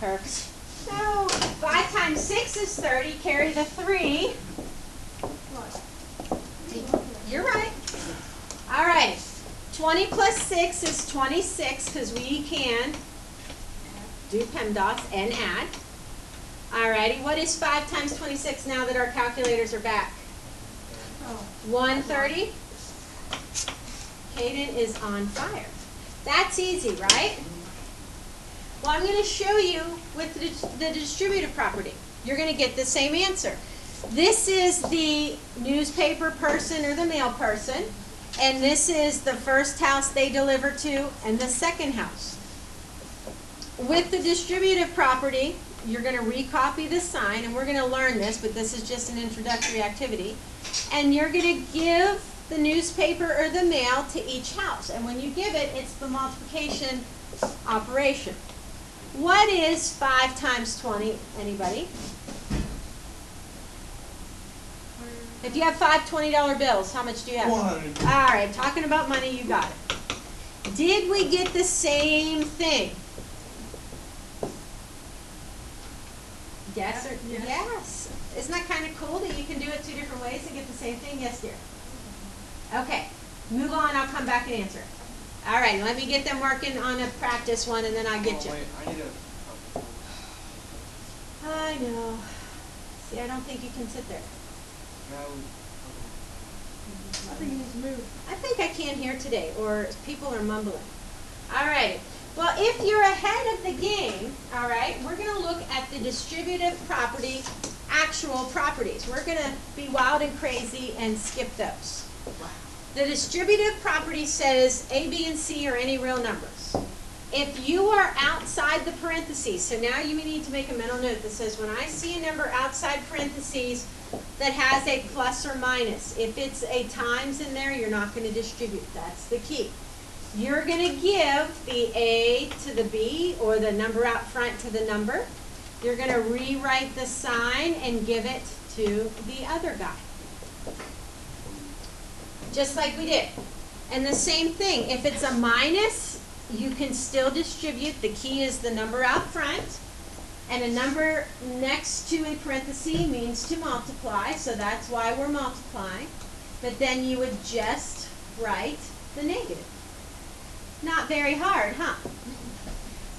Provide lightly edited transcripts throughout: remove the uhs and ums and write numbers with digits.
Perfect. So 5 times 6 is 30. Carry the 3. You're right. All right. 20 plus 6 is 26 because we can do PEMDAS and add. Alrighty, what is 5 times 26 now that our calculators are back? 130. Caden is on fire. That's easy, right? Well, I'm going to show you with the distributive property. You're going to get the same answer. This is the newspaper person or the mail person, and this is the first house they deliver to and the second house. With the distributive property, you're going to recopy the sign, and we're going to learn this, but this is just an introductory activity. And you're going to give the newspaper or the mail to each house. And when you give it, it's the multiplication operation. What is 5 times 20? Anybody? If you have 5 $20 bills, how much do you have? 100. All right, talking about money, you got it. Did we get the same thing? Yes or yes? Yes. Isn't that kind of cool that you can do it 2 different ways and get the same thing? Yes, dear. Okay, move on. I'll come back and answer it. All right, let me get them working on a practice one, and then I'll get you. Wait, I need I know. See, I don't think you can sit there. I think you need to move. I think I can't hear today, or people are mumbling. All right. Well, if you're ahead of the game, all right, we're going to look at the distributive property, actual properties. We're going to be wild and crazy and skip those. The distributive property says A, B, and C are any real numbers. If you are outside the parentheses, so now you need to make a mental note that says when I see a number outside parentheses that has a plus or minus, if it's a times in there, you're not going to distribute. That's the key. You're going to give the A to the B, or the number out front to the number. You're going to rewrite the sign and give it to the other guy. Just like we did. And the same thing, if it's a minus, you can still distribute. The key is the number out front. And a number next to a parenthesis means to multiply, so that's why we're multiplying. But then you would just write the negative. Not very hard, huh?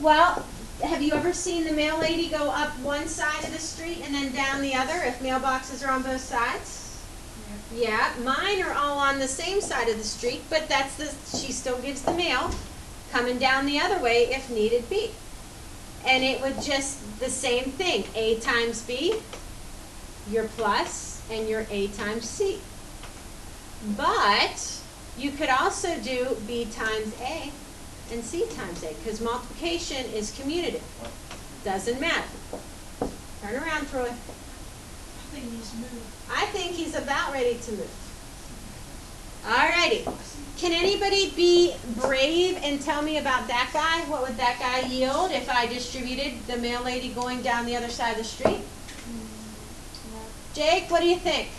Well, have you ever seen the mail lady go up one side of the street and then down the other if mailboxes are on both sides? Yeah, mine are all on the same side of the street, but she still gives the mail coming down the other way if needed be. And it would just the same thing. A times B, your plus, and your A times C. But you could also do B times A and C times A, because multiplication is commutative. Doesn't matter. Turn around, Troy. I think he needs to move. I think he's about ready to move. Alrighty. Can anybody be brave and tell me about that guy? What would that guy yield if I distributed the mail lady going down the other side of the street? Jake, what do you think?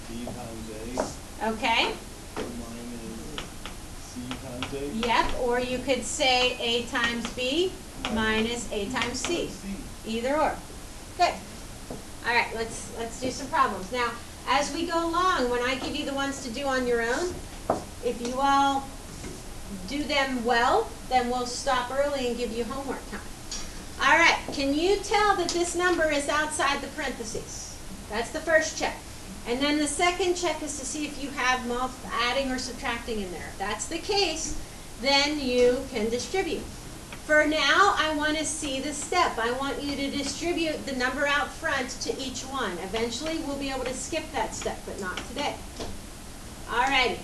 B times A. Okay. Minus C times A. Yep, or you could say A times B minus A times C. Either or. Good. All right, let's do some problems. Now, as we go along, when I give you the ones to do on your own, if you all do them well, then we'll stop early and give you homework time. All right, can you tell that this number is outside the parentheses? That's the first check. And then the second check is to see if you have adding or subtracting in there. If that's the case, then you can distribute. For now, I want to see the step. I want you to distribute the number out front to each one. Eventually, we'll be able to skip that step, but not today. All righty.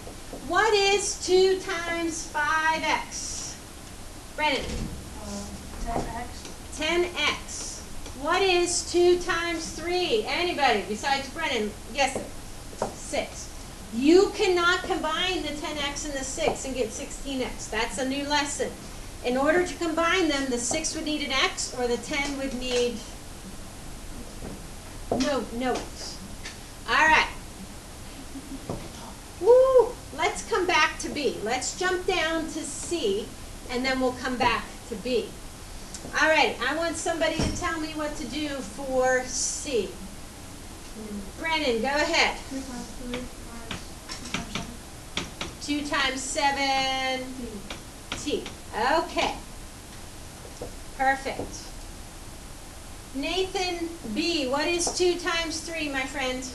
What is 2 times 5x? Brennan. 10x. 10x. What is 2 times 3? Anybody besides Brennan? Yes, 6. You cannot combine the 10x and the 6 and get 16x. That's a new lesson. In order to combine them, the 6 would need an x, or the 10 would need no x. All right. Woo! Let's come back to B. Let's jump down to C, and then we'll come back to B. All right, I want somebody to tell me what to do for C. Brennan, go ahead. 2 times 7 T. Okay. Perfect. Nathan B, what is 2 times 3, my friend? 6.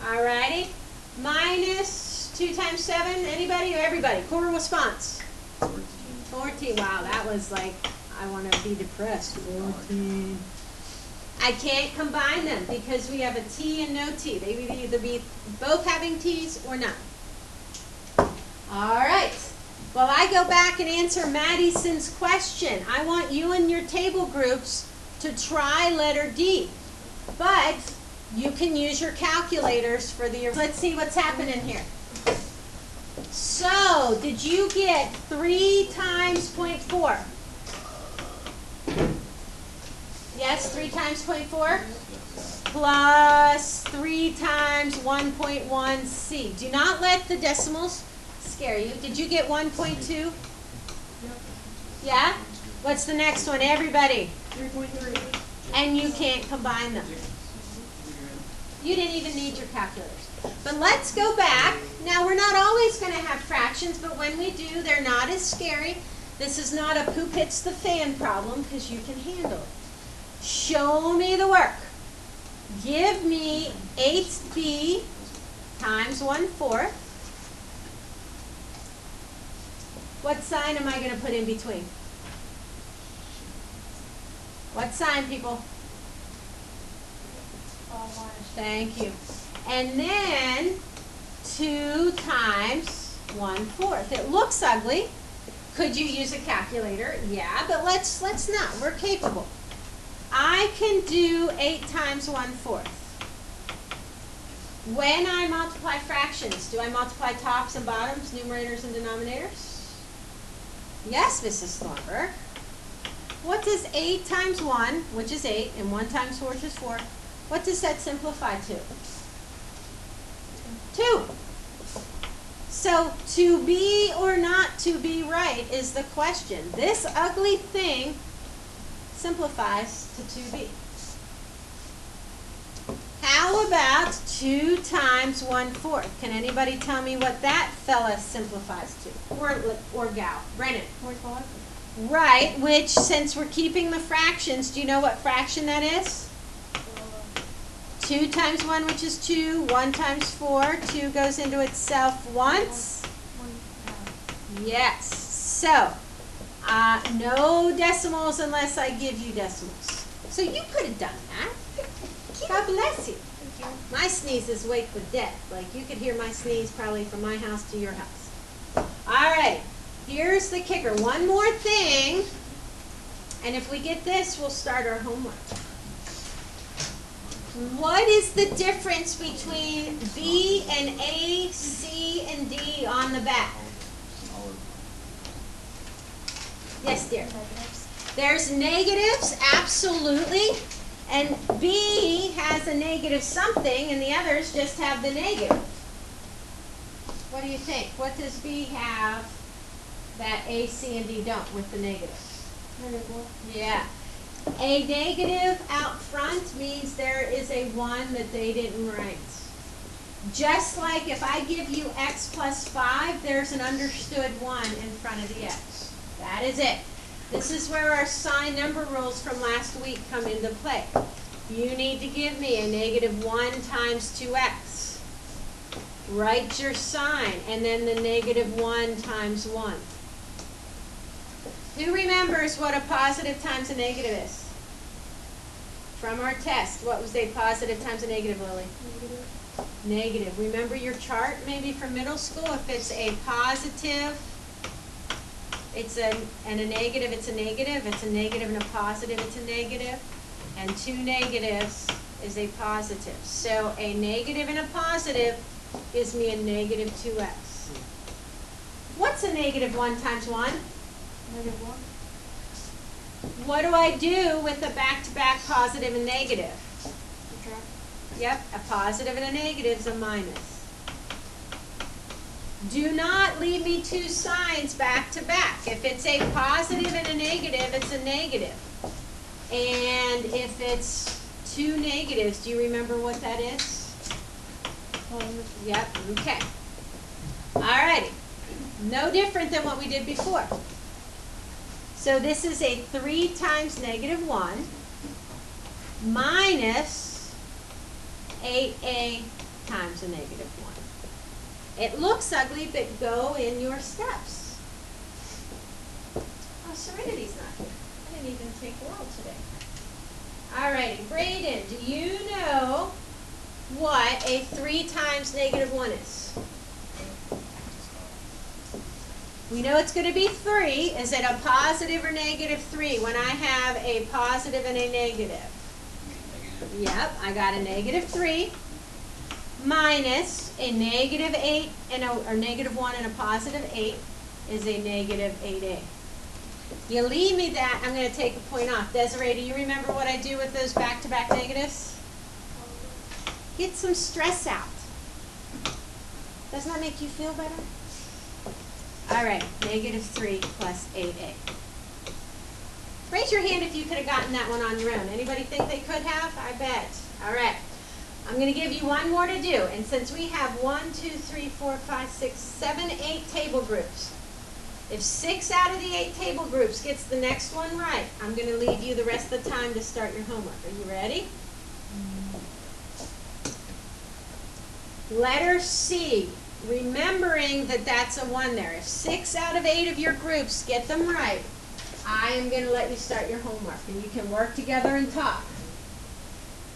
All righty. Minus 2 times 7, anybody or everybody? Core response. 14. Wow, that was like, I want to be depressed. 14. I can't combine them because we have a T and no T. They would either be both having T's or none. All right. Well, I go back and answer Madison's question. I want you and your table groups to try letter D. But you can use your calculators for the... Let's see what's happening here. So, did you get 3 times 0.4? Yes, 3 times 0.4? Plus 3 times 1.1 C. Do not let the decimals scare you. Did you get 1.2? Yeah? What's the next one? Everybody. 3.3. And you can't combine them. You didn't even need your calculators. But let's go back. Now, we're not always going to have fractions, but when we do, they're not as scary. This is not a poop hits the fan problem because you can handle it. Show me the work. Give me 8b times 1/4. What sign am I going to put in between? What sign, people? Thank you. And then 2 times 1/4. It looks ugly. Could you use a calculator? Yeah, but let's not. We're capable. I can do 8 times 1/4. When I multiply fractions, do I multiply tops and bottoms, numerators and denominators? Yes, Mrs. Thornburg. What does 8 times 1, which is 8, and 1 times 4, which is 4, what does that simplify to? 2. So, to be or not to be right is the question. This ugly thing simplifies to 2b. How about 2 times 1/4? Can anybody tell me what that fella simplifies to? Or gal? Brennan? 45. Right, which, since we're keeping the fractions, do you know what fraction that is? 2 times 1, which is 2. 1 times 4. 2 goes into itself once. Yes. So, no decimals unless I give you decimals. So you could have done that. God bless you. My sneeze is wake the dead. Like, you could hear my sneeze probably from my house to your house. All right. Here's the kicker. One more thing. And if we get this, we'll start our homework. What is the difference between B and A, C, and D on the back? Yes, dear. There's negatives, absolutely. And B has a negative something, and the others just have the negative. What do you think? What does B have that A, C, and D don't with the negative? Yeah. A negative out front means there is a 1 that they didn't write. Just like if I give you x plus 5, there's an understood 1 in front of the x. That is it. This is where our sign number rules from last week come into play. You need to give me a negative 1 times 2x. Write your sign, and then the negative 1 times 1. Who remembers what a positive times a negative is? From our test, what was a positive times a negative, Lily? Negative. Remember your chart maybe from middle school? If it's a positive, it's a negative, it's a negative. It's a negative and a positive, it's a negative. And 2 negatives is a positive. So a negative and a positive gives me a negative 2x. What's a negative 1 times 1? Negative 1. What do I do with a back-to-back positive and negative? Subtract. Yep, a positive and a negative is a minus. Do not leave me two signs back to back. If it's a positive and a negative, it's a negative. And if it's two negatives, do you remember what that is? Yep, okay. Alrighty. No different than what we did before. So this is a 3 times negative 1 minus 8a times a negative 1. It looks ugly, but go in your steps. Oh, Serenity's not here. I didn't even take roll today. Alrighty, Braden, do you know what a 3 times negative 1 is? We know it's going to be 3. Is it a positive or negative 3 when I have a positive and a negative? Yep, I got a negative 3 minus a negative 8 and or negative 1 and a positive 8 is a negative 8a. You leave me that, I'm going to take a point off. Desiree, do you remember what I do with those back-to-back negatives? Get some stress out. Doesn't that make you feel better? All right, negative 3 plus 8a. Raise your hand if you could have gotten that one on your own. Anybody think they could have? I bet. All right. I'm going to give you one more to do. And since we have 1, 2, 3, 4, 5, 6, 7, 8 table groups, if 6 out of the 8 table groups gets the next one right, I'm going to leave you the rest of the time to start your homework. Are you ready? Letter C. Remembering that that's a 1 there. If 6 out of 8 of your groups get them right, I am going to let you start your homework. And you can work together and talk.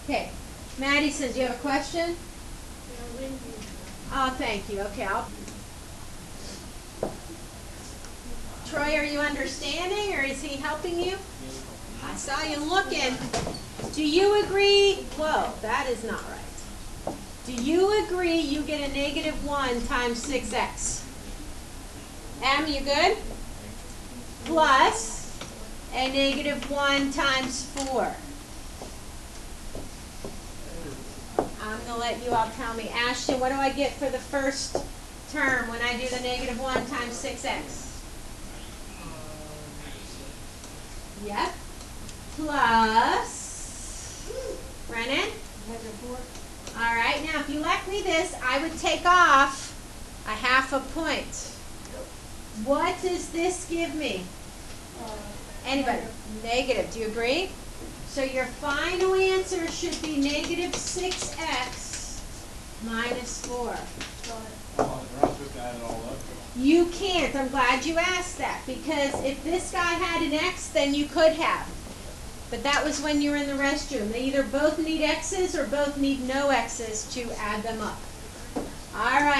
Okay. Maddie says, do you have a question? Oh, thank you. Okay, Troy, are you understanding or is he helping you? I saw you looking. Do you agree? Whoa, that is not right. Do you agree you get a negative 1 times 6x? Em, you good? Plus a negative 1 times 4. I'm going to let you all tell me. Ashton, what do I get for the first term when I do the negative 1 times 6x? Yep. Plus, Brennan? All right, now if you left me this, I would take off a half a point. What does this give me? Anybody? Negative. Do you agree? So your final answer should be negative 6x minus 4. We're not supposed to add it all up. You can't. I'm glad you asked that, because if this guy had an x, then you could have. But that was when you were in the restroom. They either both need x's or both need no x's to add them up. All right.